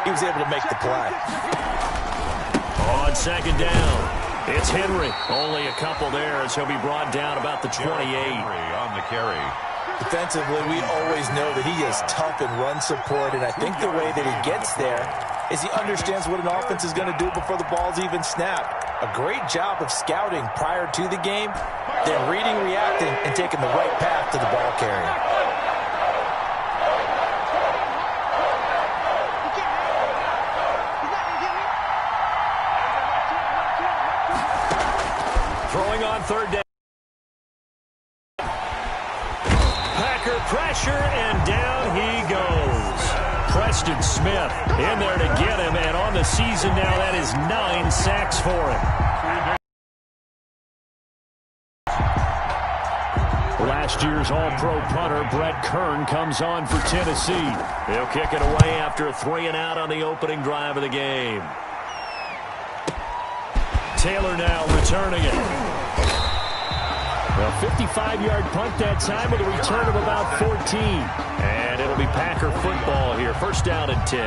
he was able to make the play. On second down, it's Henry. Only a couple there as he'll be brought down about the 28. On the carry. Defensively, we always know that he is tough in run support, and I think the way that he gets there is he understands what an offense is going to do before the ball's even snapped. A great job of scouting prior to the game, then reading, reacting, and taking the right path to the ball carrier. Throwing on third down. Packer pressure, and down he goes. Preston Smith in there to get him, and on the season now, that is 9 sacks for him. Last year's All-Pro punter, Brett Kern, comes on for Tennessee. He'll kick it away after a 3-and-out on the opening drive of the game. Taylor now returning it. A 55-yard punt that time with a return of about 14. And it'll be Packer football here. First down and 10.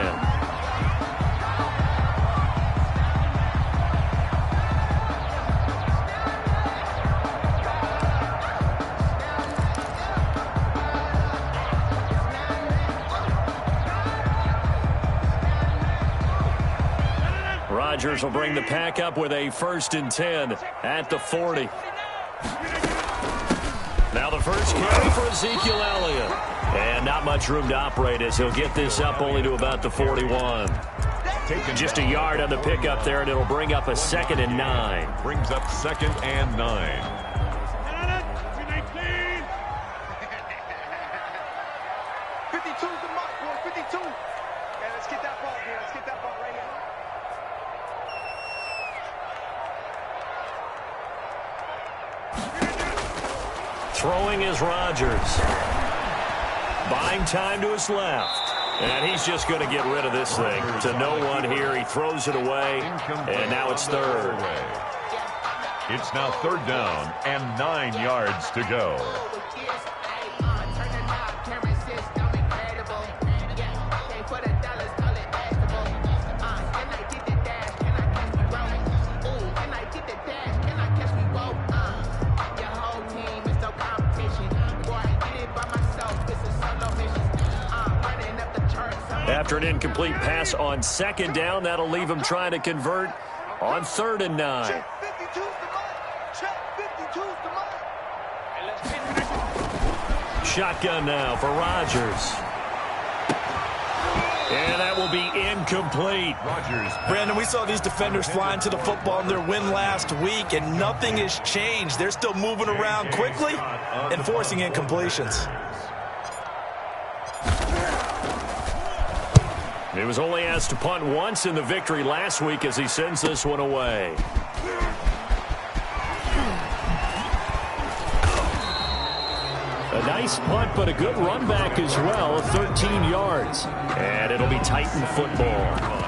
Rodgers will bring the Pack up with a 1st and 10 at the 40. Now the first carry for Ezekiel Elliott. And not much room to operate as he'll get this up only to about the 41. Just a yard on the pickup there, and it'll bring up a 2nd and 9. Brings up 2nd and 9. Throwing is Rodgers. Buying time to his left. And he's just going to get rid of this thing. To no one here. He throws it away. And now it's third. It's now 3rd down and 9 yards to go. After an incomplete pass on 2nd down, that'll leave him trying to convert on 3rd and 9. Shotgun now for Rodgers. And that will be incomplete. Brandon, we saw these defenders flying to the football in their win last week, and nothing has changed. They're still moving around quickly and forcing incompletions. He was only asked to punt once in the victory last week as he sends this one away. A nice punt, but a good run back as well, 13 yards. And it'll be Titan football.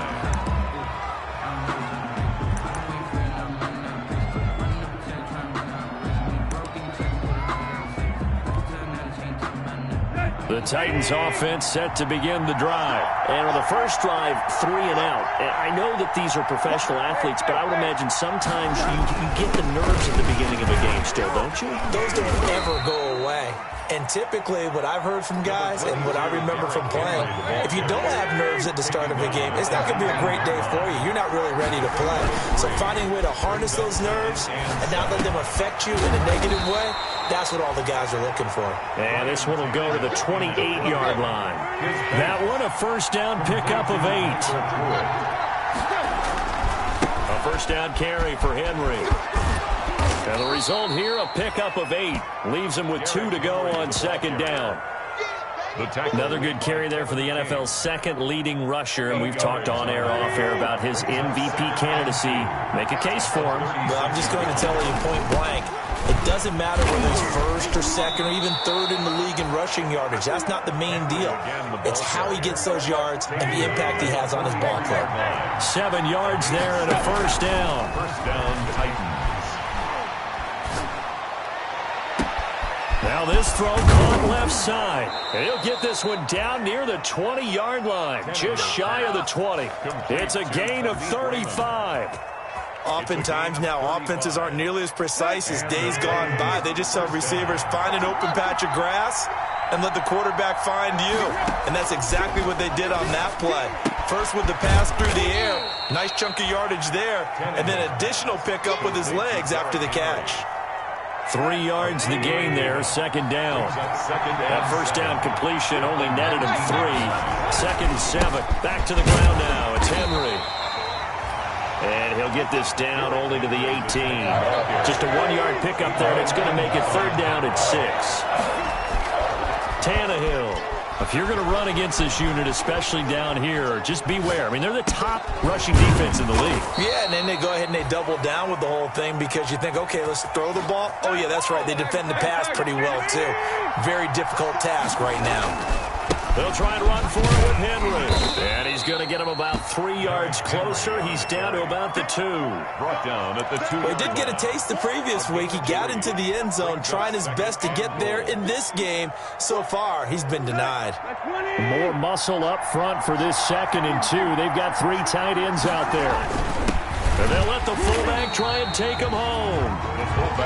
The Titans offense set to begin the drive. And on the first drive, 3 and out. And I know that these are professional athletes, but I would imagine sometimes you get the nerves at the beginning of a game still, don't you? Those don't ever go away. And typically what I've heard from guys and what I remember from playing, if you don't have nerves at the start of a game, it's not going to be a great day for you. You're not really ready to play. So finding a way to harness those nerves and not let them affect you in a negative way, that's what all the guys are looking for. And this one will go to the 28-yard line. That one a first down pickup of 8. A first down carry for Henry. And the result here, a pickup of 8. Leaves him with 2 to go on 2nd down. Another good carry there for the NFL's 2nd leading rusher, and we've talked on air, off air about his MVP candidacy. Make a case for him. Well, I'm just going to tell you point blank, it doesn't matter whether he's 1st or 2nd or even 3rd in the league in rushing yardage. That's not the main deal. It's how he gets those yards and the impact he has on his ball club. 7 yards there and a first down. First down, Titans. Now this throw caught left side. And he'll get this one down near the 20-yard line, just shy of the 20. It's a gain of 35. Oftentimes now, offenses aren't nearly as precise as days gone by. They just tell receivers, find an open patch of grass and let the quarterback find you. And that's exactly what they did on that play. First with the pass through the air. Nice chunk of yardage there. And then additional pickup with his legs after the catch. 3 yards the gain there, second down. That first down completion only netted him 3. Second and 7. Back to the ground now. It's Henry. And he'll get this down only to the 18. Just a 1-yard pickup there, and it's going to make it third down at 6. Tannehill. If you're going to run against this unit, especially down here, just beware. I mean, they're the top rushing defense in the league. Yeah, and then they go ahead and they double down with the whole thing because you think, okay, let's throw the ball. Oh, yeah, that's right. They defend the pass pretty well, too. Very difficult task right now. They'll try and run for it with Henry. And he's going to get him about 3 yards closer. He's down to about the 2. Brought down at the 2. Well, he did get a taste the previous week. He got into the end zone, trying his best to get there in this game. So far, he's been denied. More muscle up front for this 2nd and 2. They've got 3 tight ends out there. And they'll let the fullback try and take him home.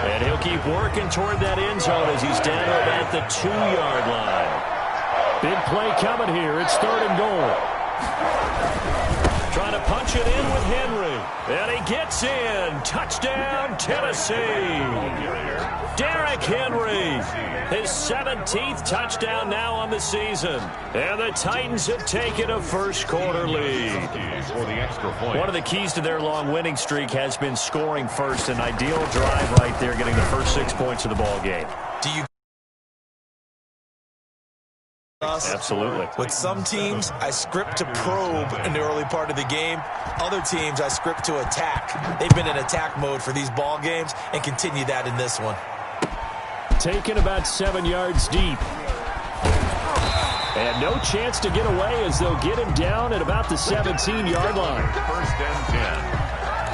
And he'll keep working toward that end zone as he's down to about the 2-yard line. Big play coming here. It's 3rd and goal. Trying to punch it in with Henry. And he gets in. Touchdown, Tennessee. Derrick Henry. His 17th touchdown now on the season. And the Titans have taken a first-quarter lead. For the extra point. One of the keys to their long winning streak has been scoring first. An ideal drive right there, getting the first 6 points of the ball game. Do you? Absolutely. With some teams, I script to probe in the early part of the game. Other teams, I script to attack. They've been in attack mode for these ball games and continue that in this one. Taken about 7 yards deep. And no chance to get away as they'll get him down at about the 17-yard line. 1st and 10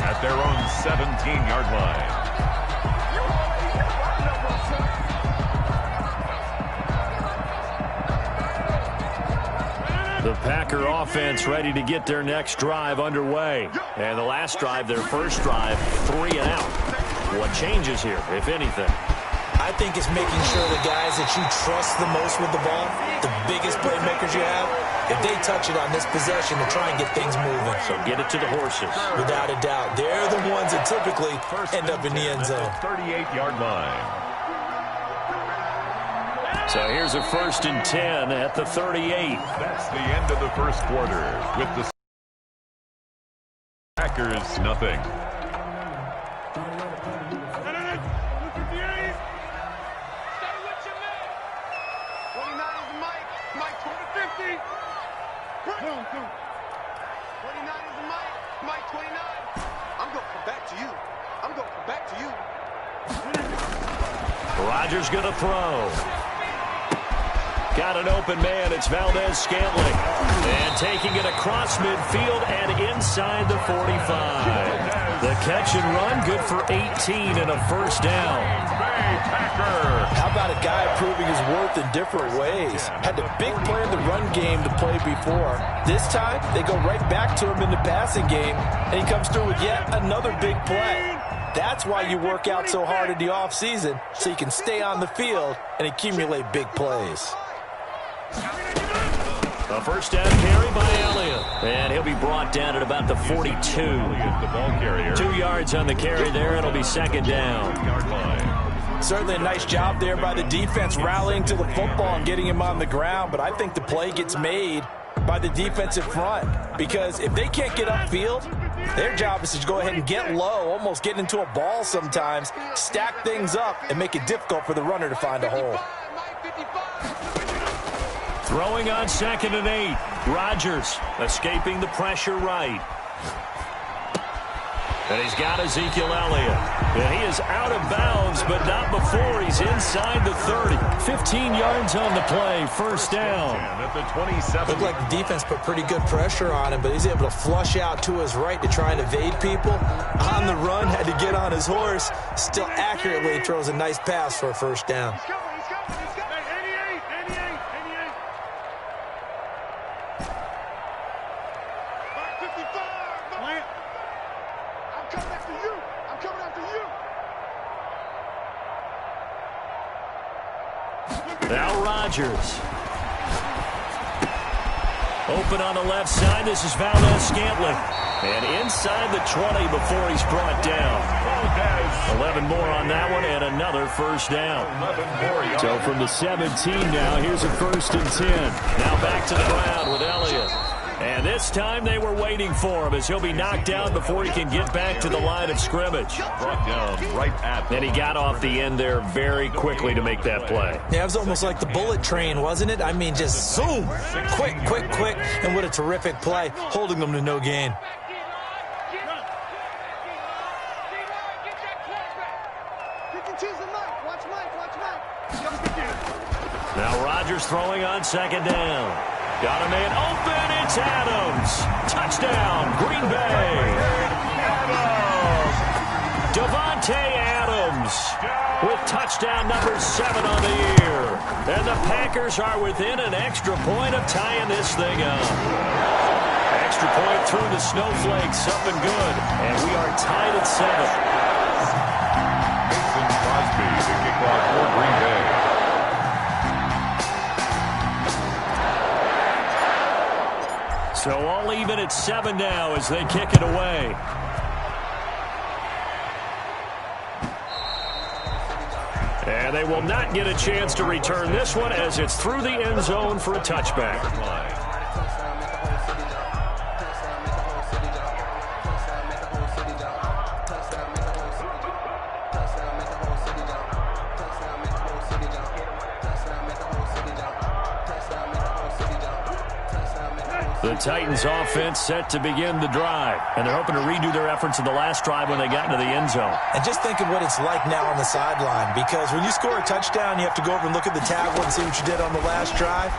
at their own 17-yard line. The Packer offense ready to get their next drive underway. And the last drive, their first drive, 3 and out. What changes here, if anything? I think it's making sure the guys that you trust the most with the ball, the biggest playmakers you have, if they touch it on this possession to try and get things moving. So get it to the horses. Without a doubt. They're the ones that typically end up in the end zone. 38-yard line. So here's a 1st and 10 at the 38. That's the end of the first quarter with the Packers nothing. Rodgers going to throw. Got an open man. It's Valdez-Scantling. And taking it across midfield and inside the 45. The catch and run, good for 18 and a first down. How about a guy proving his worth in different ways? Had the big play in the run game to play before. This time, they go right back to him in the passing game, and he comes through with yet another big play. That's why you work out so hard in the offseason, so you can stay on the field and accumulate big plays. A first down carry by Elliott. And he'll be brought down at about the 42. The ball carrier. 2 yards on the carry there. It'll be second down. Certainly a nice job there by the defense rallying to the football and getting him on the ground, but I think the play gets made by the defensive front because if they can't get upfield, their job is to go ahead and get low, almost get into a ball sometimes, stack things up, and make it difficult for the runner to find a hole. Throwing on 2nd and 8. Rodgers escaping the pressure right. And he's got Ezekiel Elliott. And he is out of bounds, but not before he's inside the 30. 15 yards on the play, first down. At the 27. Looked like the defense put pretty good pressure on him, but he's able to flush out to his right to try and evade people. On the run, had to get on his horse. Still accurately throws a nice pass for a first down. Now Rodgers. Open on the left side. This is Valdez-Scantling. And inside the 20 before he's brought down. 11 more on that one and another first down. So from the 17 now, here's a 1st and 10. Now back to the ground with Elliott. And this time they were waiting for him as he'll be knocked down before he can get back to the line of scrimmage. Brought down right at. And he got off the end there very quickly to make that play. Yeah, it was almost like the bullet train, wasn't it? I mean, just zoom. Quick, quick, quick. And what a terrific play, holding them to no gain. Now Rodgers throwing on 2nd down. Got a man open. It's Adams. Touchdown, Green Bay. Davante Adams with touchdown number 7 on the year. And the Packers are within an extra point of tying this thing up. Extra point through the snowflakes, up and good. And we are tied at 7. Mason Crosby to kick off for Green Bay. So all even at 7 now as they kick it away. And they will not get a chance to return this one as it's through the end zone for a touchback. The Titans offense set to begin the drive. And they're hoping to redo their efforts in the last drive when they got into the end zone. And just think of what it's like now on the sideline, because when you score a touchdown, you have to go over and look at the tablet and see what you did on the last drive.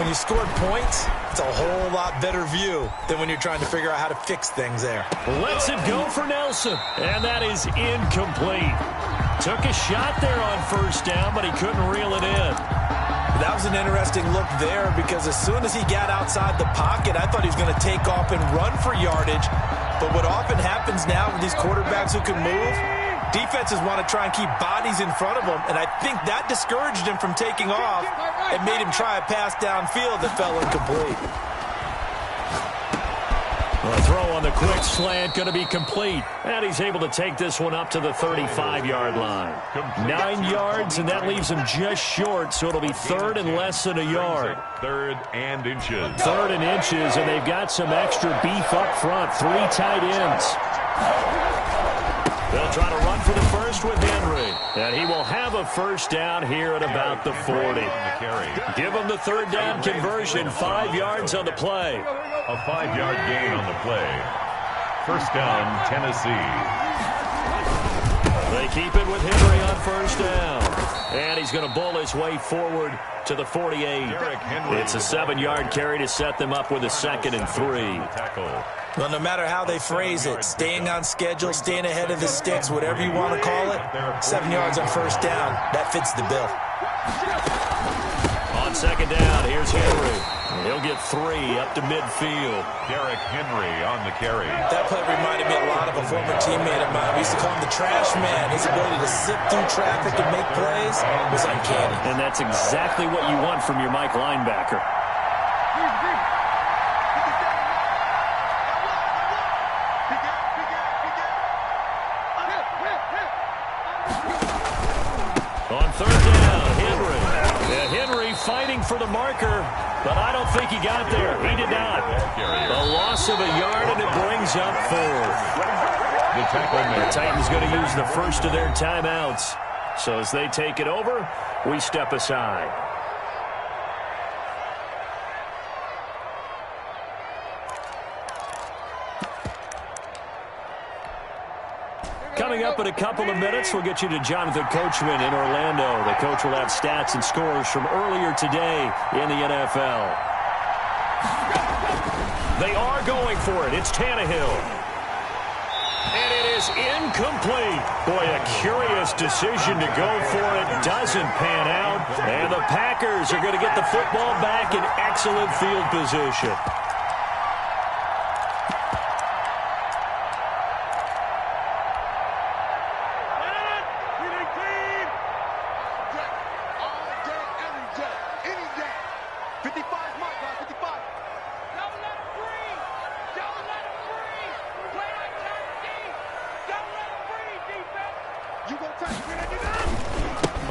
When you scored points, it's a whole lot better view than when you're trying to figure out how to fix things there. Lets it go for Nelson. And that is incomplete. Took a shot there on 1st down, but he couldn't reel it in. That was an interesting look there because as soon as he got outside the pocket, I thought he was going to take off and run for yardage. But what often happens now with these quarterbacks who can move, defenses want to try and keep bodies in front of them, and I think that discouraged him from taking off and made him try a pass downfield that fell incomplete. The throw on the quick slant going to be complete. And he's able to take this one up to the 35-yard line. 9 yards, and that leaves him just short, so it'll be 3rd and less than a yard. 3rd and inches. 3rd and inches, and they've got some extra beef up front. 3 tight ends. They'll try to run for the first with Henry. And he will have a first down here at about the 40. Give him the 3rd down conversion. 5 yards on the play. A 5-yard gain on the play. 1st down, Tennessee. They keep it with Henry on 1st down. And he's going to bull his way forward to the 48. It's a 7-yard carry to set them up with a 2nd and 3. Well, no matter how they phrase it, staying on schedule, staying ahead of the sticks, whatever you want to call it, 7 yards on 1st down, that fits the bill. On 2nd down, here's Henry. He'll get 3 up to midfield. Derrick Henry on the carry. That play reminded me a lot of a former teammate of mine. We used to call him the trash man. His ability to sift through traffic and make plays was uncanny. And that's exactly what you want from your Mike linebacker. On 3rd down, Henry. Yeah, Henry fighting for the marker, but I don't think he got there. He did not. A loss of a yard, and it brings up 4th. The Titans going to use the first of their timeouts. So as they take it over, we step aside. Coming up in a couple of minutes, we'll get you to Jonathan Coachman in Orlando. The coach will have stats and scores from earlier today in the NFL. They are going for it. It's Tannehill. And it is incomplete. Boy, a curious decision to go for it. Doesn't pan out. And the Packers are going to get the football back in excellent field position.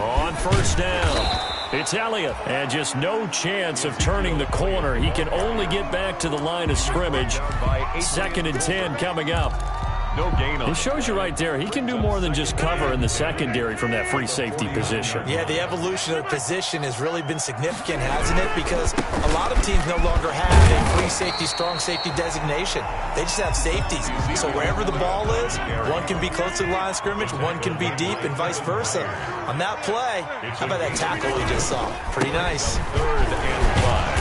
On first down, it's Elliott. And just no chance of turning the corner. He can only get back to the line of scrimmage. 2nd and 10 coming up. No gain on it. Shows you right there, he can do more than just cover in the secondary from that free safety position. Yeah, the evolution of the position has really been significant, hasn't it? Because a lot of teams no longer have a free safety, strong safety designation. They just have safeties. So wherever the ball is, one can be close to the line of scrimmage, one can be deep, and vice versa. On that play, how about that tackle we just saw? Pretty nice. 3rd and 5.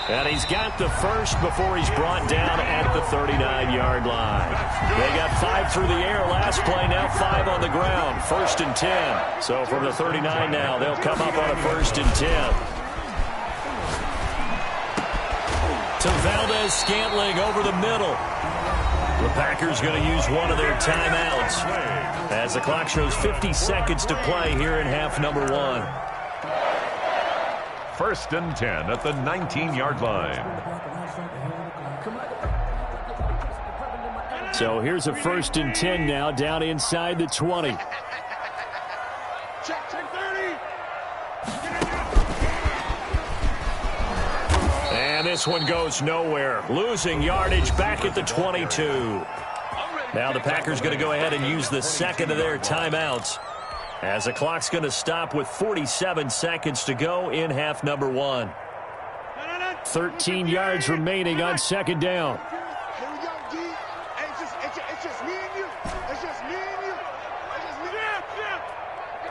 And he's got the first before he's brought down at the 39-yard line. They got 5 through the air last play, now 5 on the ground. 1st and 10. So from the 39 now, they'll come up on a 1st and 10. To Valdez-Scantling over the middle. The Packers going to use one of their timeouts as the clock shows 50 seconds to play here in half number 1. 1st and 10 at the 19-yard line. So here's a 1st and 10 now down inside the 20. And this one goes nowhere. Losing yardage back at the 22. Now the Packers going to go ahead and use the 2nd of their timeouts, as the clock's going to stop with 47 seconds to go in half number 1. 13 yards remaining on 2nd down. Here we go, D. Hey, it's just me and you. It's just me and you. It's just me. Yeah.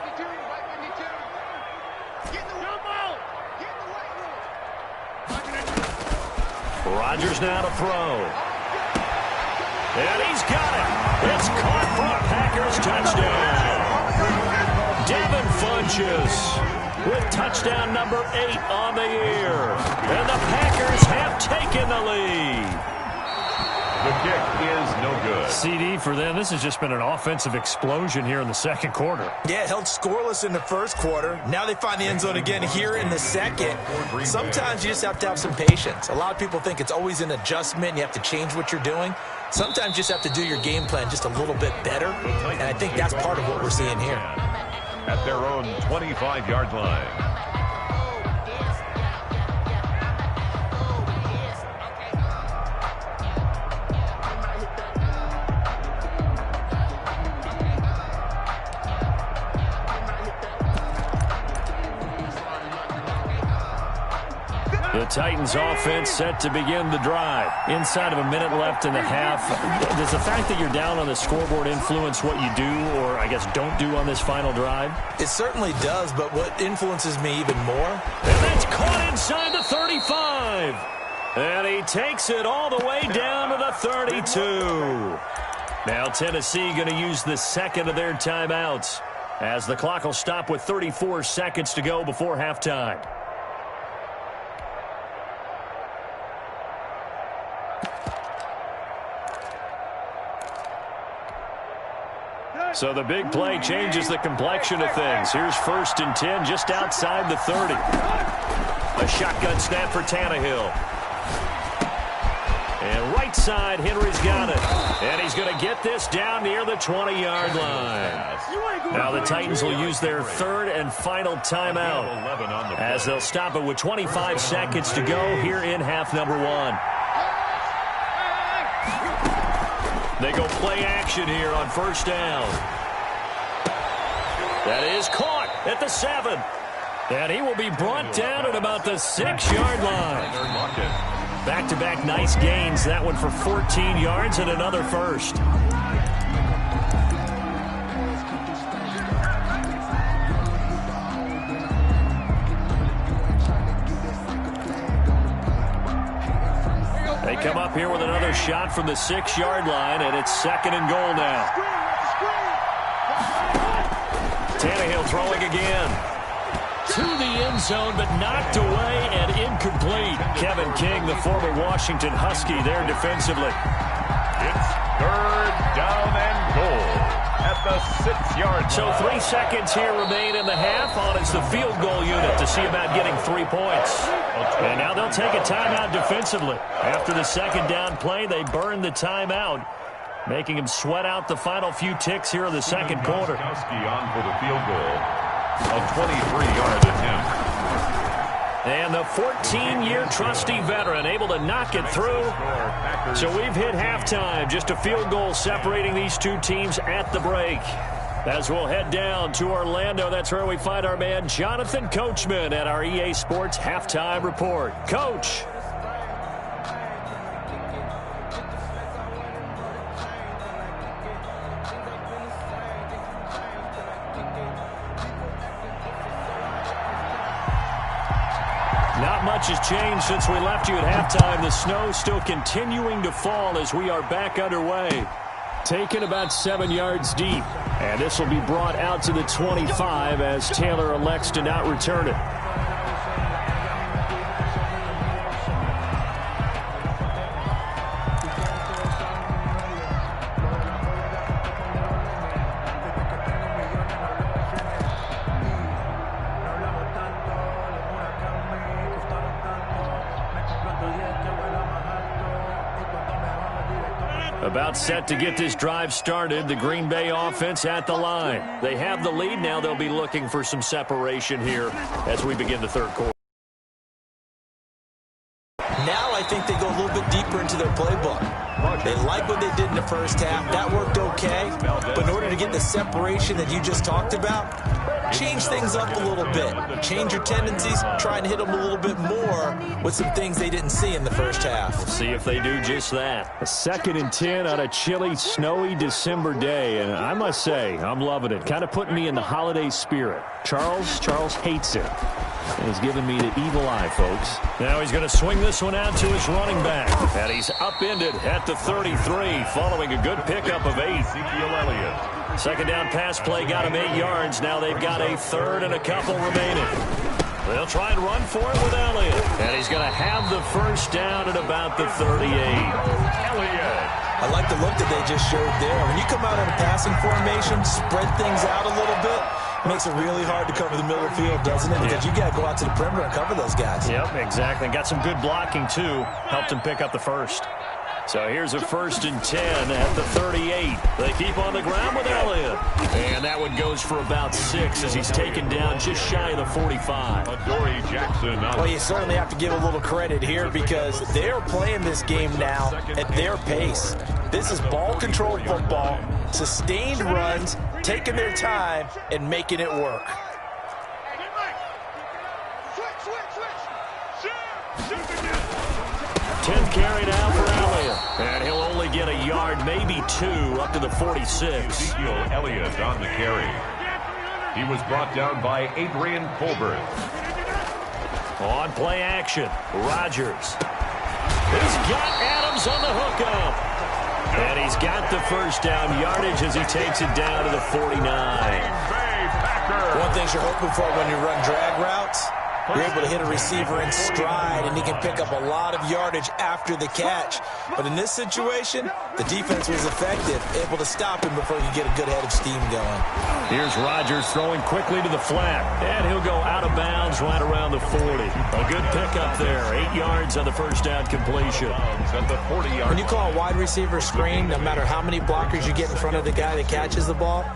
52, right 52. Get in the white room. Get in the white room. Rodgers now to throw. And he's got it. It's caught for a Packers touchdown. Devin Funchess with touchdown number 8 on the year. And the Packers have taken the lead. The kick is no good. CD for them. This has just been an offensive explosion here in the 2nd quarter. Yeah, held scoreless in the 1st quarter. Now they find the end zone again here in the 2nd. Sometimes you just have to have some patience. A lot of people think it's always an adjustment. You have to change what you're doing. Sometimes you just have to do your game plan just a little bit better. And I think that's part of what we're seeing here. At their own 25-yard line. The Titans offense set to begin the drive. Inside of a minute left in the half. Does the fact that you're down on the scoreboard influence what you do, or I guess don't do on this final drive? It certainly does, but what influences me even more? And that's caught inside the 35. And he takes it all the way down to the 32. Now Tennessee going to use the 2nd of their timeouts, as the clock will stop with 34 seconds to go before halftime. So the big play changes the complexion of things. Here's 1st and 10 just outside the 30. A shotgun snap for Tannehill. And right side, Henry's got it. And he's going to get this down near the 20-yard line. Now the Titans will use their 3rd and final timeout, as they'll stop it with 25 seconds to go here in half number 1. They go play action here on 1st down. That is caught at the 7. And he will be brought down at about the 6-yard line. Back-to-back nice gains. That one for 14 yards and another first. They come up here with another shot from the 6-yard line, and it's 2nd and goal now. Tannehill throwing again. To the end zone, but knocked away and incomplete. Kevin King, the former Washington Husky, there defensively. It's 3rd down and goal at the 6-yard line. So 3 seconds here remain in the half. On it's the field goal unit to see about getting 3 points. And now they'll take a timeout defensively. After the 2nd down play, they burn the timeout, making him sweat out the final few ticks here in the 2nd quarter. Gostkowski on for the field goal. A 23-yard attempt. And the 14-year trusty veteran able to knock it through. So we've hit halftime. Just a field goal separating these two teams at the break. As we'll head down to Orlando, that's where we find our man Jonathan Coachman at our EA Sports Halftime Report. Coach. Not much has changed since we left you at halftime. The snow still continuing to fall as we are back underway. Taken about 7 yards deep. And this will be brought out to the 25 as Taylor elects to not return it. About set to get this drive started. The Green Bay offense at the line. They have the lead. Now they'll be looking for some separation here as we begin the third quarter. Now I think they go a little bit deeper into their playbook. They like what they did in the first half. That worked okay. But in order to get the separation that you just talked about, change things up a little bit. Change your tendencies. Try and hit them a little bit more with some things they didn't see in the first half. We'll see if they do just that. A 2nd and 10 on a chilly, snowy December day. And I must say, I'm loving it. Kind of putting me in the holiday spirit. Charles hates it. And he's giving me the evil eye, folks. Now he's going to swing this one out to his running back. And he's upended at the 33 following a good pickup of 8. Ezekiel Elliott. 2nd down pass play got him 8 yards. Now they've got a 3rd and a couple remaining. They'll try and run for it with Elliott. And he's going to have the first down at about the 38. Elliott. I like the look that they just showed there. When you come out in a passing formation, spread things out a little bit, it makes it really hard to cover the middle of the field, doesn't it? Because you got to go out to the perimeter and cover those guys. Yep, exactly. And got some good blocking, too. Helped him pick up the first. So here's a 1st and 10 at the 38. They keep on the ground with Elliott. And that one goes for about 6 as he's taken down just shy of the 45. Adoree Jackson. Well, you certainly have to give a little credit here because they're playing this game now at their pace. This is ball control football, sustained runs, taking their time, and making it work. 10th carry now for Elliott. And he'll only get a yard, maybe 2, up to the 46. Ezekiel Elliott on the carry. He was brought down by Adrian Colbert. On play action, Rodgers. He's got Adams on the hookup. And he's got the first down yardage as he takes it down to the 49. One thing you're hoping for when you run drag routes, you're able to hit a receiver in stride, and he can pick up a lot of yardage after the catch. But in this situation, the defense was effective, able to stop him before he could get a good head of steam going. Here's Rodgers throwing quickly to the flat, and he'll go out of bounds right around the 40. A good pickup there, 8 yards on the first down completion. At the 40-yard. When you call a wide receiver screen, no matter how many blockers you get in front of the guy that catches the ball,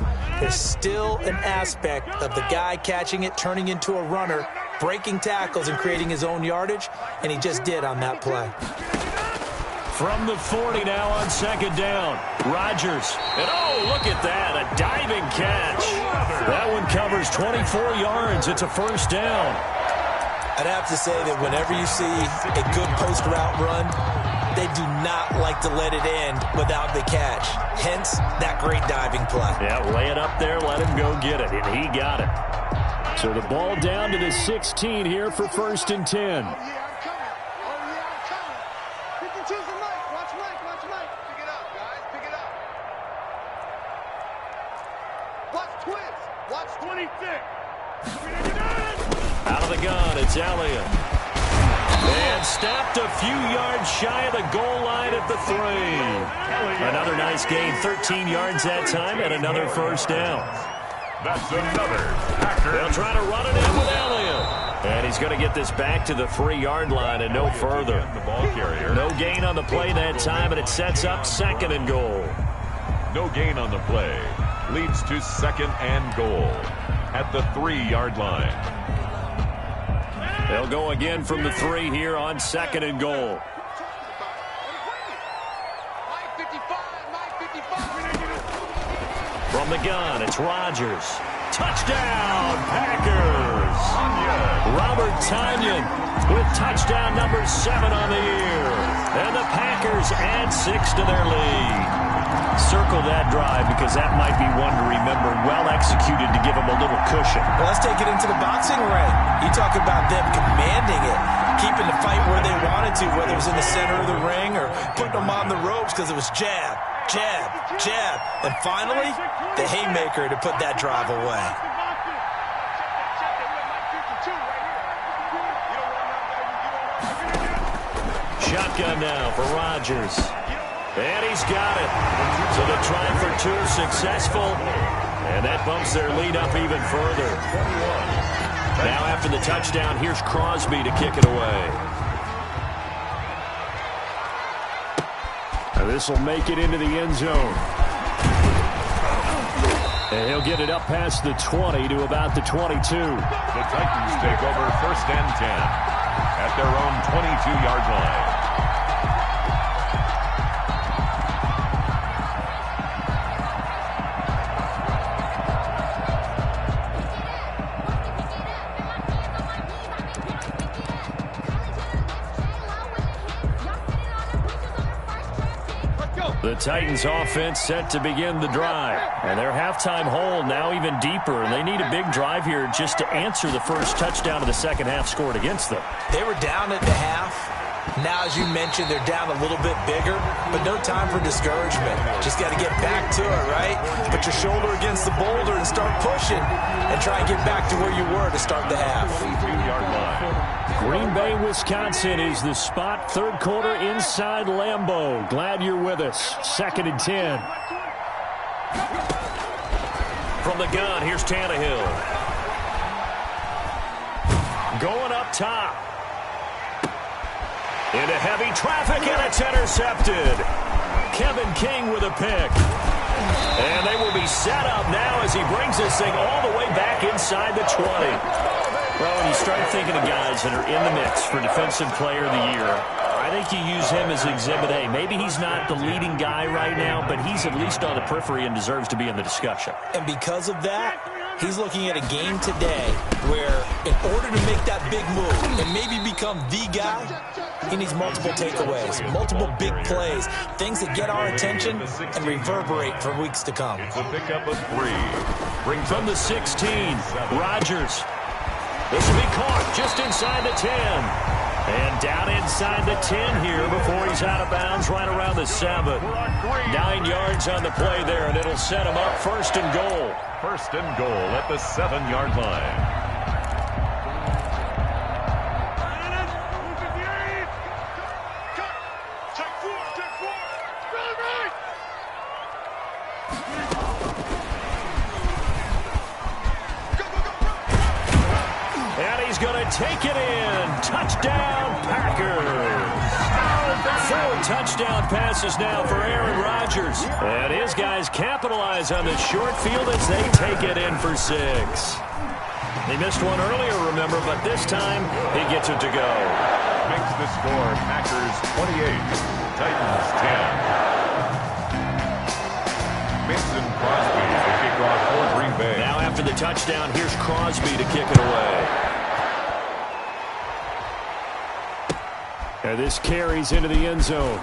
there's still an aspect of the guy catching it, turning into a runner, breaking tackles and creating his own yardage, and he just did on that play. From the 40 now on 2nd down, Rodgers. And oh, look at that, a diving catch. That one covers 24 yards. It's a first down. I'd have to say that whenever you see a good post route run, they do not like to let it end without the catch. Hence, that great diving play. Yeah, lay it up there, let him go get it, and he got it. So the ball down to the 16 here for 1st and 10. Out of the gun, it's Elliott. And stopped a few yards shy of the goal line at the 3. Another nice gain, 13 yards that time, and another first down. That's another Packers. They'll try to run it in with Elliott. And he's going to get this back to the 3-yard line and no further. The ball carrier. No gain on the play that time, and it sets up 2nd and goal. No gain on the play. Leads to 2nd and goal. at the 3-yard line. They'll go again from the 3 here on 2nd and goal. From the gun, it's Rodgers. Touchdown, Packers! Robert Tonyan with touchdown number 7 on the year. And the Packers add 6 to their lead. Circle that drive because that might be one to remember. Well executed to give them a little cushion. Well, let's take it into the boxing ring. You talk about them commanding it, keeping the fight where they wanted to, whether it was in the center of the ring or putting them on the ropes because it was jab, jab, jab. And finally, the haymaker to put that drive away. Shotgun now for Rodgers. And he's got it. So the try for 2 successful. And that bumps their lead up even further. Now after the touchdown, here's Crosby to kick it away. And this will make it into the end zone. And he'll get it up past the 20 to about the 22. The Titans take over 1st and 10 at their own 22-yard line. The Titans offense set to begin the drive. And their halftime hole now even deeper. And they need a big drive here just to answer the first touchdown of the second half scored against them. They were down at the half. Now, as you mentioned, they're down a little bit bigger, but no time for discouragement. Just got to get back to it, right? Put your shoulder against the boulder and start pushing and try and get back to where you were to start the half. 2-yard line. Green Bay, Wisconsin is the spot. 3rd quarter inside Lambeau. Glad you're with us. 2nd and 10. From the gun, here's Tannehill. Going up top. Into heavy traffic, and it's intercepted. Kevin King with a pick. And they will be set up now as he brings this thing all the way back inside the 20. Well, when you start thinking of guys that are in the mix for Defensive Player of the Year, I think you use him as Exhibit A. Maybe he's not the leading guy right now, but he's at least on the periphery and deserves to be in the discussion. And because of that, he's looking at a game today where in order to make that big move and maybe become the guy, he needs multiple takeaways, multiple big plays, things that get our attention and reverberate for weeks to come. It's a pickup of 3. From the 16, Rodgers. This will be caught just inside the 10. And down inside the 10 here before he's out of bounds right around the 7. 9 yards on the play there, and it'll set him up 1st and goal. 1st and goal at the 7-yard line. Take it in. Touchdown, Packers. 4 touchdown passes now for Aaron Rodgers. And his guys capitalize on the short field as they take it in for 6. He missed one earlier, remember, but this time he gets it to go. Makes the score Packers 28, Titans 10. Mason Crosby to kick off for Green Bay. Now after the touchdown, here's Crosby to kick it away. And this carries into the end zone.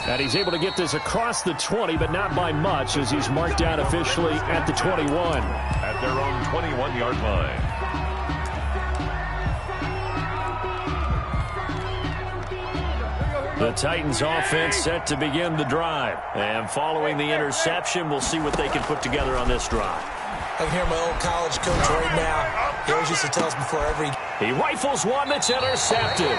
And he's able to get this across the 20, but not by much, as he's marked down officially at the 21. At their own 21-yard line. The Titans offense set to begin the drive. And following the interception, we'll see what they can put together on this drive. I can hear my old college coach right now. He always used to tell us before every... He rifles one that's intercepted.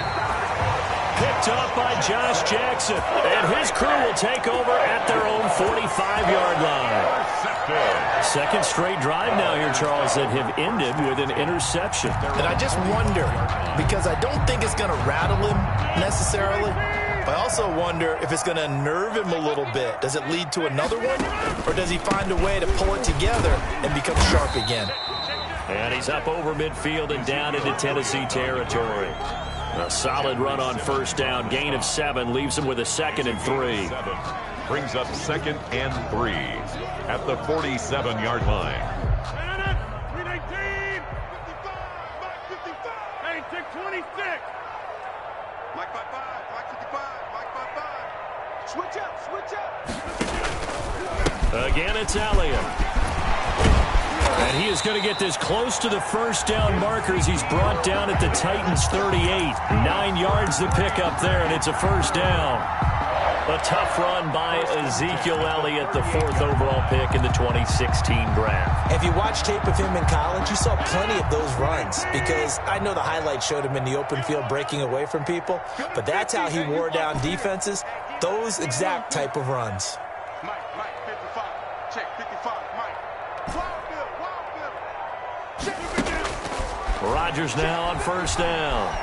Picked up by Josh Jackson. And his crew will take over at their own 45-yard line. Second straight drive now here, Charles, that have ended with an interception. And I just wonder, because I don't think it's going to rattle him necessarily, I also wonder if it's going to nerve him a little bit. Does it lead to another one, or does he find a way to pull it together and become sharp again? And he's up over midfield and down into Tennessee territory. A solid run on first down. Gain of 7 leaves him with a 2nd and 3. Brings up 2nd and 3 at the 47-yard line. 319. 55. Hey, 626. Mike 55. Mike 55. Mike 55. Switch up. Again, it's Elliott. And he is going to get this close to the first down markers. He's brought down at the Titans' 38. 9 yards to pick up there, and it's a first down. A tough run by Ezekiel Elliott, the 4th overall pick in the 2016 draft. If you watched tape of him in college, you saw plenty of those runs, because I know the highlights showed him in the open field breaking away from people, but that's how he wore down defenses, those exact type of runs. Mike 55. Check 55. Mike. Rodgers now on first down.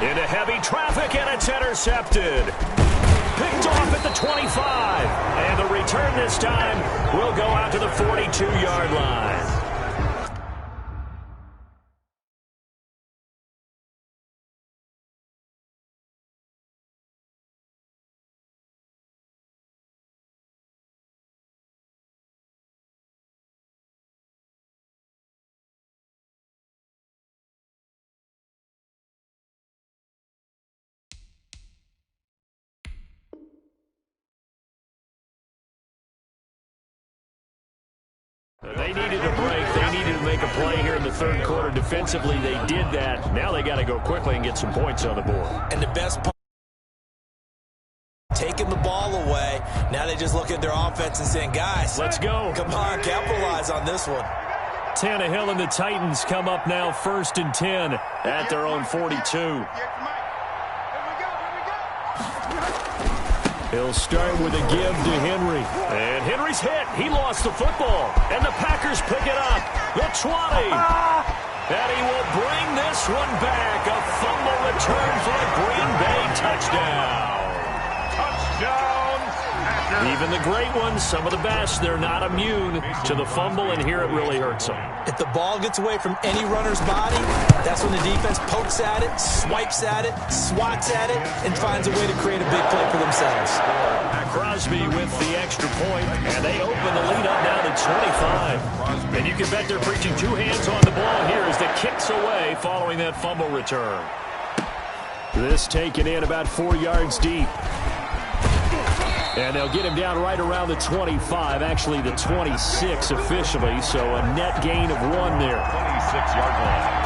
Into heavy traffic, and it's intercepted. Picked off at the 25. And the return this time will go out to the 42-yard line. They needed a break. They needed to make a play here in the third quarter. Defensively, they did that. Now they got to go quickly and get some points on the board. And the best part, taking the ball away. Now they just look at their offense and saying, guys, let's go. Come on, capitalize on this one. Tannehill and the Titans come up now 1st and 10 at their own 42. He'll start with a give to Henry. And Henry's hit. He lost the football. And the Packers pick it up. The 20. And he will bring this one back. A fumble return for a Green Bay touchdown. Touchdown. Even the great ones, some of the best, they're not immune to the fumble, and here it really hurts them. If the ball gets away from any runner's body, that's when the defense pokes at it, swipes at it, swats at it, and finds a way to create a big play for themselves. Crosby with the extra point, and they open the lead up now to 25. And you can bet they're preaching 2 hands on the ball here as the kicks away following that fumble return. This taken in about 4 yards deep. And they'll get him down right around the 25, actually the 26 officially, so a net gain of 1 there. 26-yard line.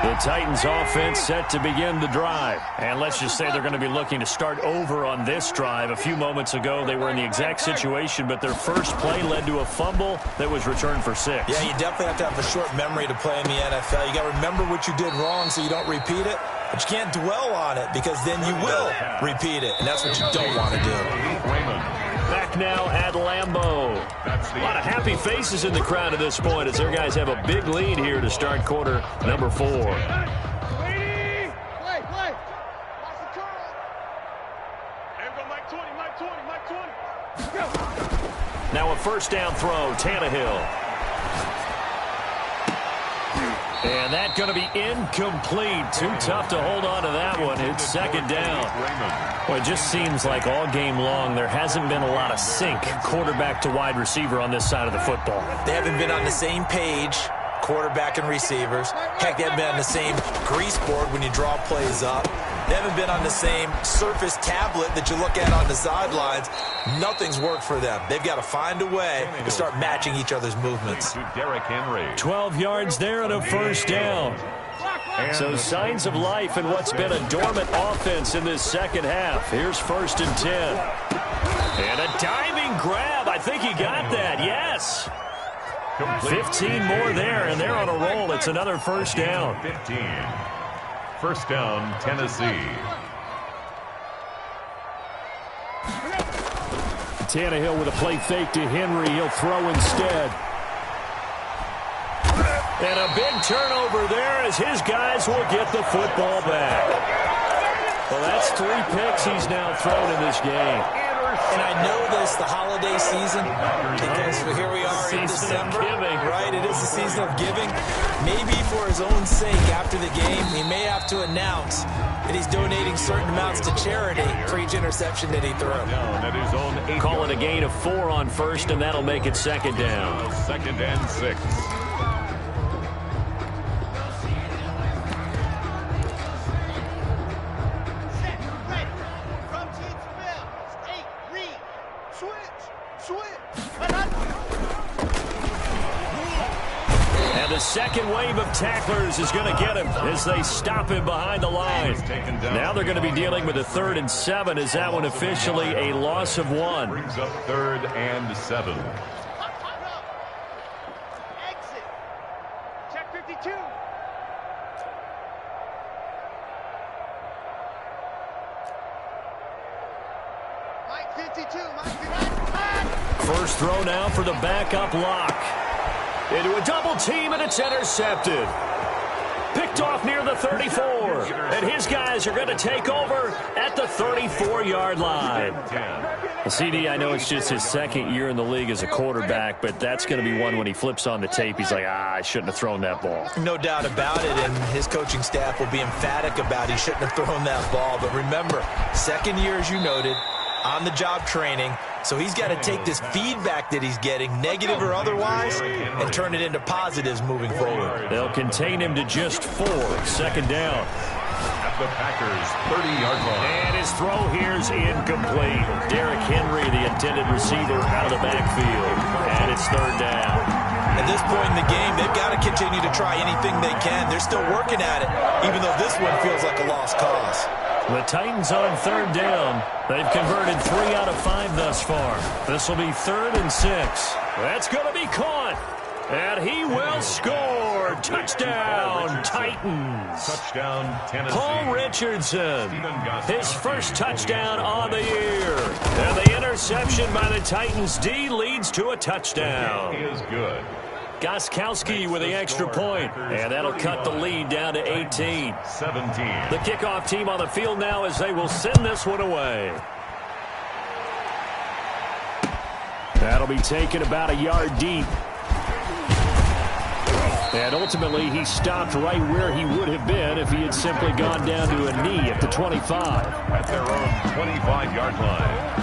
The Titans offense set to begin the drive. And let's just say they're going to be looking to start over on this drive. A few moments ago, they were in the exact situation, but their first play led to a fumble that was returned for 6. Yeah, you definitely have to have a short memory to play in the NFL. You got to remember what you did wrong so you don't repeat it. But you can't dwell on it, because then you will repeat it, and that's what you don't want to do. Back now at Lambeau. A lot of happy faces in the crowd at this point as their guys have a big lead here to start quarter number 4. Play. Mike 20. Go. Now a first down throw, Tannehill. And that's going to be incomplete. Too tough to hold on to that one. It's 2nd down. Well, it just seems like all game long there hasn't been a lot of sync quarterback to wide receiver on this side of the football. They haven't been on the same page, quarterback and receivers. Heck, they haven't been on the same grease board when you draw plays up. They haven't been on the same surface tablet that you look at on the sidelines. Nothing's worked for them. They've got to find a way to start matching each other's movements. To Derrick Henry. 12 yards there and a first down. So signs of life in what's been a dormant offense in this second half. Here's 1st and 10. And a diving grab. I think he got that. Yes. 15 more there, and they're on a roll. It's another first down. 15. First down, Tennessee. Tannehill with a play fake to Henry. He'll throw instead. And a big turnover there as his guys will get the football back. Well, that's 3 picks he's now thrown in this game. And I know this, the holiday season, because here we are in December, right? It is the season of giving. Maybe for his own sake, after the game, he may have to announce that he's donating certain amounts to charity for each interception that he threw. Call it a gain of 4 on first, and that'll make it 2nd down. 2nd and 6. And the second wave of tacklers is going to get him as they stop him behind the line. Now they're going to be dealing with a 3rd and 7 as that one officially a loss of 1. Brings up 3rd and 7. Exit. Check 52. Mike 52. Mike 52. First throw now for the backup lock. Into a double team, and it's intercepted. Picked off near the 34. And his guys are going to take over at the 34-yard line. Well, CD, I know it's just his 2nd year in the league as a quarterback, but that's going to be one when he flips on the tape. He's like, I shouldn't have thrown that ball. No doubt about it, and his coaching staff will be emphatic about he shouldn't have thrown that ball. But remember, 2nd year, as you noted, on-the-job training. So he's got to take this feedback that he's getting, negative or otherwise, and turn it into positives moving forward. They'll contain him to just 4. 2nd down. At the Packers' 30-yard line. And his throw here's incomplete. Derrick Henry, the intended receiver, out of the backfield. And it's 3rd down. At this point in the game, they've got to continue to try anything they can. They're still working at it, even though this one feels like a lost cause. The Titans on 3rd down. They've converted 3 out of 5 thus far. This will be 3rd and 6. That's going to be caught. And he will score. Touchdown, Titans. Touchdown, Tennessee. Paul Richardson, his first touchdown on the year. And the interception by the Titans D leads to a touchdown. He is good. Gostkowski with the extra point, and that'll cut the lead down to 18. 17. The kickoff team on the field now as they will send this one away. That'll be taken about a yard deep. And ultimately, he stopped right where he would have been if he had simply gone down to a knee at the 25. At their own 25-yard line.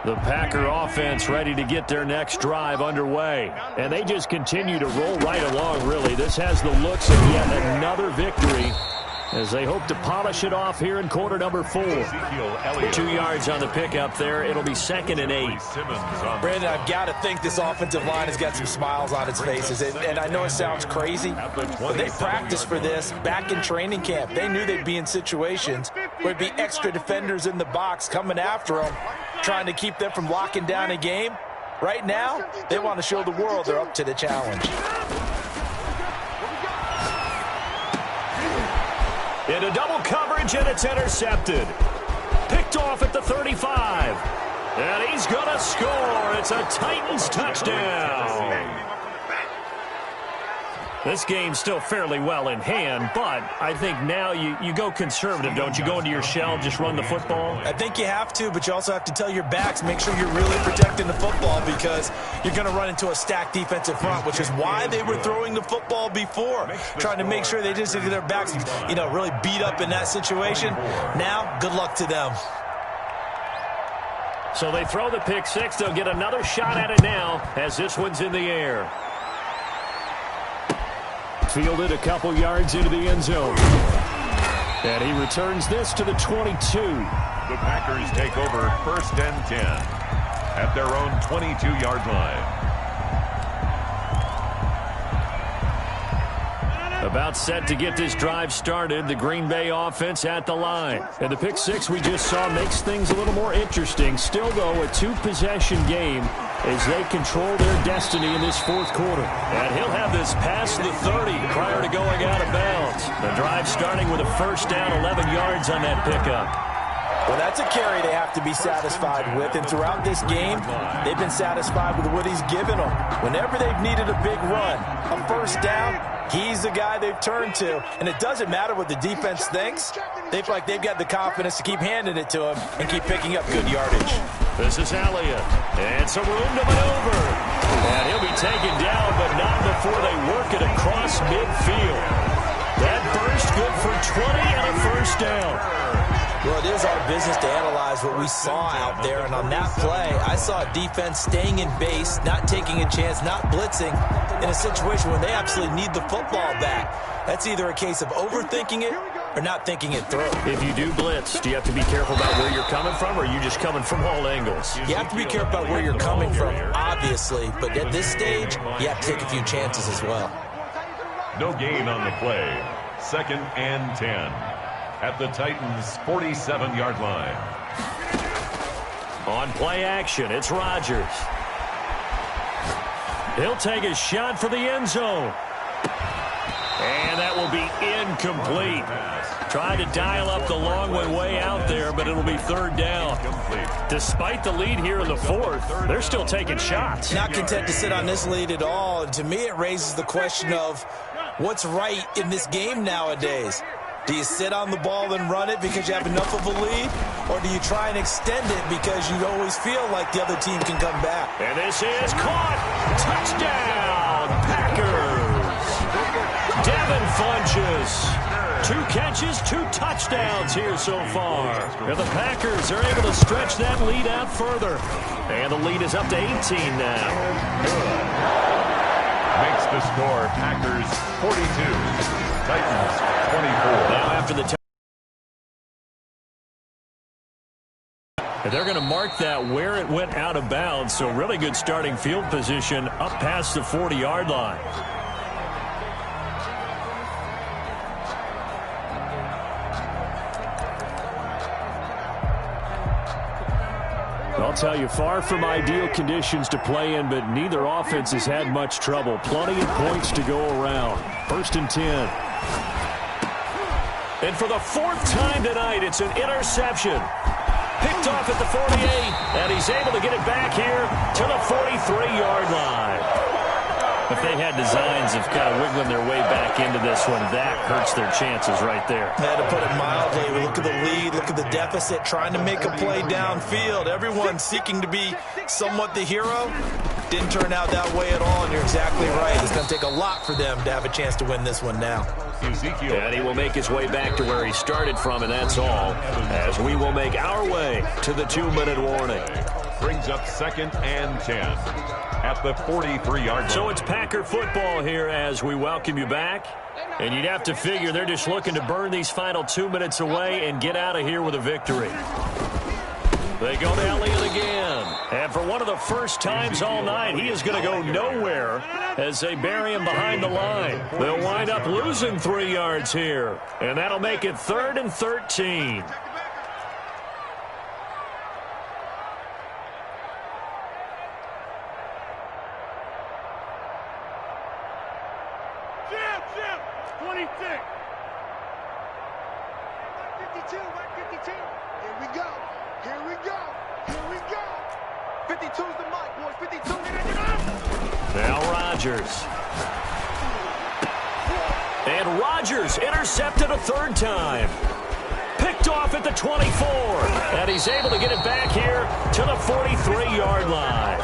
The Packer offense ready to get their next drive underway. And they just continue to roll right along, really. This has the looks of yet another victory as they hope to polish it off here in quarter number 4. 2 yards on the pickup there. It'll be 2nd and 8. Brandon, I've got to think this offensive line has got some smiles on its faces. And I know it sounds crazy, but they practiced for this back in training camp. They knew they'd be in situations where there'd be extra defenders in the box coming after them, trying to keep them from locking down a game. Right now, they want to show the world they're up to the challenge. Into double coverage, and it's intercepted. Picked off at the 35. And he's going to score. It's a Titans touchdown. This game's still fairly well in hand, but I think now you go conservative, don't you? Go into your shell, just run the football? I think you have to, but you also have to tell your backs, make sure you're really protecting the football because you're going to run into a stacked defensive front, which is why they were throwing the football before, trying to make sure they just get their backs, really beat up in that situation. Now, good luck to them. So they throw the pick six. They'll get another shot at it now as this one's in the air. Fielded a couple yards into the end zone. And he returns this to the 22. The Packers take over 1st and 10 at their own 22-yard line. About set to get this drive started. The Green Bay offense at the line. And the pick six we just saw makes things a little more interesting. Still, though, a two-possession game as they control their destiny in this 4th quarter. And he'll have this past the 30 prior to going out of bounds. The drive starting with a 1st down, 11 yards on that pickup. Well, that's a carry they have to be satisfied with, and throughout this game, they've been satisfied with what he's given them. Whenever they've needed a big run, a first down, he's the guy they've turned to, and it doesn't matter what the defense thinks. They feel like they've got the confidence to keep handing it to him and keep picking up good yardage. This is Elliott, and some room to maneuver. And he'll be taken down, but not before they work it across midfield. That burst good for 20 and a first down. Well, it is our business to analyze what we saw out there, and on that play, I saw a defense staying in base, not taking a chance, not blitzing, in a situation where they absolutely need the football back. That's either a case of overthinking it or not thinking it through. If you do blitz, do you have to be careful about where you're coming from, or are you just coming from all angles? You have to be careful about where you're coming from, obviously, but at this stage, you have to take a few chances as well. No gain on the play. 2nd and 10. At the Titans' 47-yard line. On play action, it's Rodgers. He'll take a shot for the end zone. And that will be incomplete. Tried to dial up the long way out there, but it'll be 3rd down. Despite the lead here in the 4th, they're still taking shots. Not content to sit on this lead at all, and to me it raises the question of what's right in this game nowadays. Do you sit on the ball and run it because you have enough of a lead? Or do you try and extend it because you always feel like the other team can come back? And this is caught. Touchdown, Packers. Devin Funchess. 2 catches, 2 touchdowns here so far. And the Packers are able to stretch that lead out further. And the lead is up to 18 now. Makes the score Packers 42. Titans 24. Now after the and they're going to mark that where it went out of bounds, so really good starting field position up past the 40-yard line. I'll tell you, far from ideal conditions to play in, but neither offense has had much trouble. Plenty of points to go around. 1st and 10. And for the 4th time tonight, it's an interception. Picked off at the 48, and he's able to get it back here to the 43-yard line. If they had designs of kind of wiggling their way back into this one, that hurts their chances right there. Yeah, to put it mildly, look at the lead, look at the deficit, trying to make a play downfield. Everyone seeking to be somewhat the hero. Didn't turn out that way at all, and you're exactly right. It's going to take a lot for them to have a chance to win this one now. And he will make his way back to where he started from, and that's all, as we will make our way to the 2-minute warning. Brings up 2nd and 10 at the 43-yard line. So it's Packer football here as we welcome you back. And you'd have to figure they're just looking to burn these final 2 minutes away and get out of here with a victory. They go to Elliott again. And for one of the first times all night, he is going to go nowhere as they bury him behind the line. They'll wind up losing 3 yards here. And that'll make it 3rd and 13. Jim, 26. 152. Here we go. Here we go. Here we go. 52's the mic, boys. 52. Now Rodgers. And Rodgers intercepted a 3rd time. Picked off at the 24. And he's able to get it back here to the 43-yard line.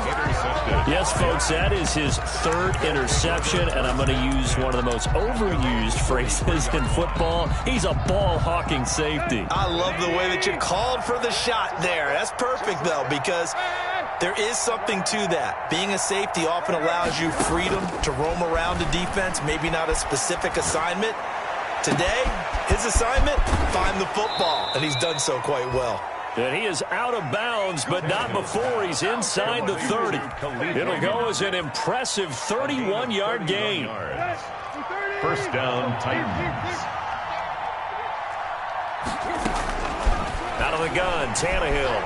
Yes, folks, that is his 3rd interception, and I'm going to use one of the most overused phrases in football. He's a ball-hawking safety. I love the way that you called for the shot there. That's perfect, though, because there is something to that. Being a safety often allows you freedom to roam around a defense, maybe not a specific assignment. Today, his assignment, find the football, and he's done so quite well. And he is out of bounds, but not before he's inside the 30. It'll go as an impressive 31-yard gain. 1st down, Titans. Out of the gun, Tannehill.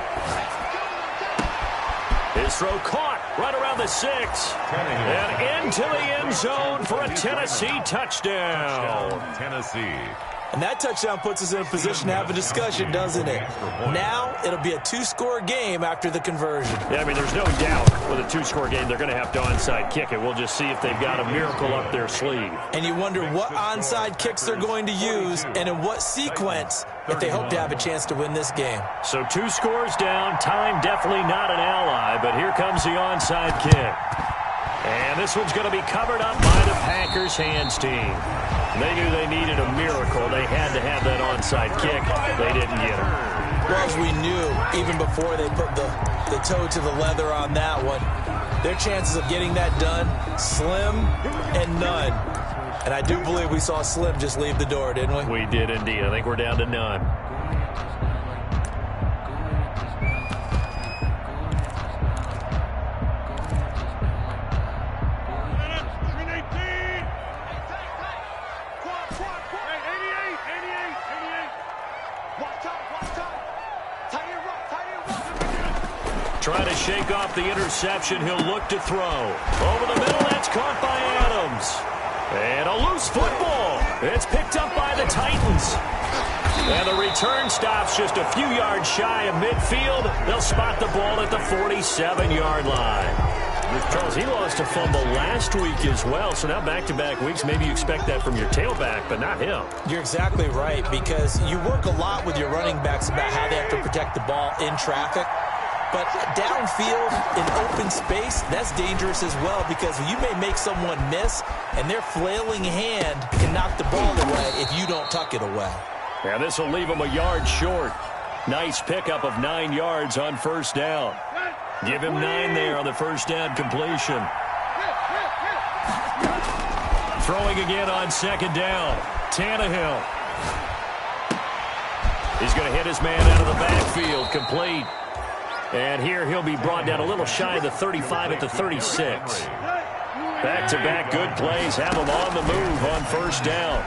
His throw caught right around the 6. And into the end zone for a Tennessee touchdown. Tennessee. And that touchdown puts us in a position to have a discussion, doesn't it? Now it'll be a two-score game after the conversion. Yeah, I mean, there's no doubt with a two-score game they're going to have to onside kick it. We'll just see if they've got a miracle up their sleeve. And you wonder what onside kicks they're going to use and in what sequence if they hope to have a chance to win this game. So 2 scores down. Time definitely not an ally, but here comes the onside kick. And this one's going to be covered up by the Packers hands team. They knew they needed a miracle. They had to have that onside kick. They didn't get it. Well, as we knew, even before they put the toe to the leather on that one, their chances of getting that done, slim and none. And I do believe we saw Slim just leave the door, didn't we? We did indeed. I think we're down to none. Trying to shake off the interception. He'll look to throw. Over the middle, that's caught by Adams. And a loose football. It's picked up by the Titans. And the return stops just a few yards shy of midfield. They'll spot the ball at the 47-yard line. Charles, he lost a fumble last week as well, so now back-to-back weeks, maybe you expect that from your tailback, but not him. You're exactly right, because you work a lot with your running backs about how they have to protect the ball in traffic. But downfield in open space, that's dangerous as well, because you may make someone miss, and their flailing hand can knock the ball away if you don't tuck it away. Yeah, this will leave them a yard short. Nice pickup of 9 yards on first down. Give him 9 there on the first down completion. Throwing again on second down. Tannehill. He's going to hit his man out of the backfield. Complete. And here he'll be brought down a little shy of the 35 at the 36. Back-to-back good plays have him on the move on first down.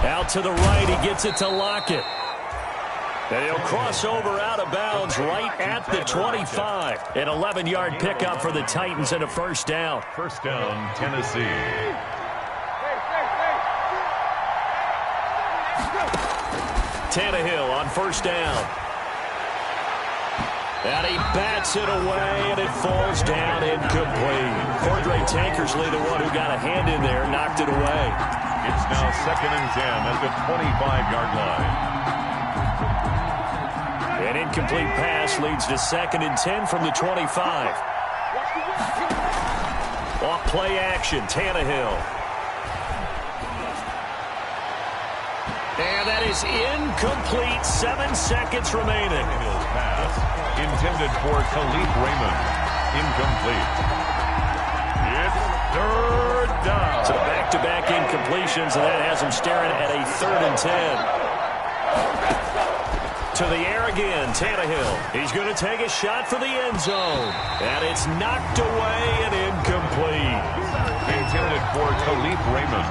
Out to the right, he gets it to Lockett. And he'll cross over out of bounds right at the 25. An 11-yard pickup for the Titans and a first down. First down, Tennessee. Tannehill on first down. And he bats it away, and it falls down incomplete. Cordray Tankersley, the one who got a hand in there, knocked it away. It's now 2nd and 10 at the 25-yard line. An incomplete pass leads to 2nd and 10 from the 25. Off play action, Tannehill. And that is incomplete. 7 seconds remaining. Hill's pass intended for Khalif Raymond. Incomplete. It's 3rd down. So back-to-back incompletions, and that has him staring at a 3rd and 10. To the air again, Tannehill. He's going to take a shot for the end zone. And it's knocked away and incomplete. Intended for Khalif Raymond.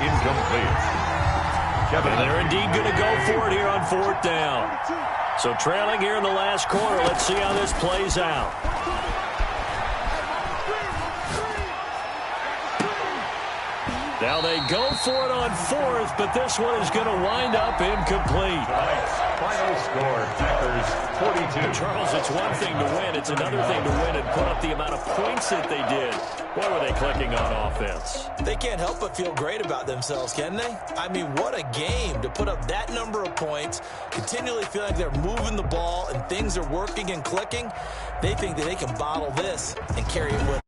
Incomplete. And they're indeed going to go for it here on 4th down. So trailing here in the last quarter. Let's see how this plays out. Now they go for it on 4th, but this one is going to wind up incomplete. Final score, Packers 42. Charles, it's one thing to win. It's another thing to win and put up the amount of points that they did. What were they clicking on offense? They can't help but feel great about themselves, can they? I mean, what a game to put up that number of points, continually feel like they're moving the ball and things are working and clicking. They think that they can bottle this and carry it with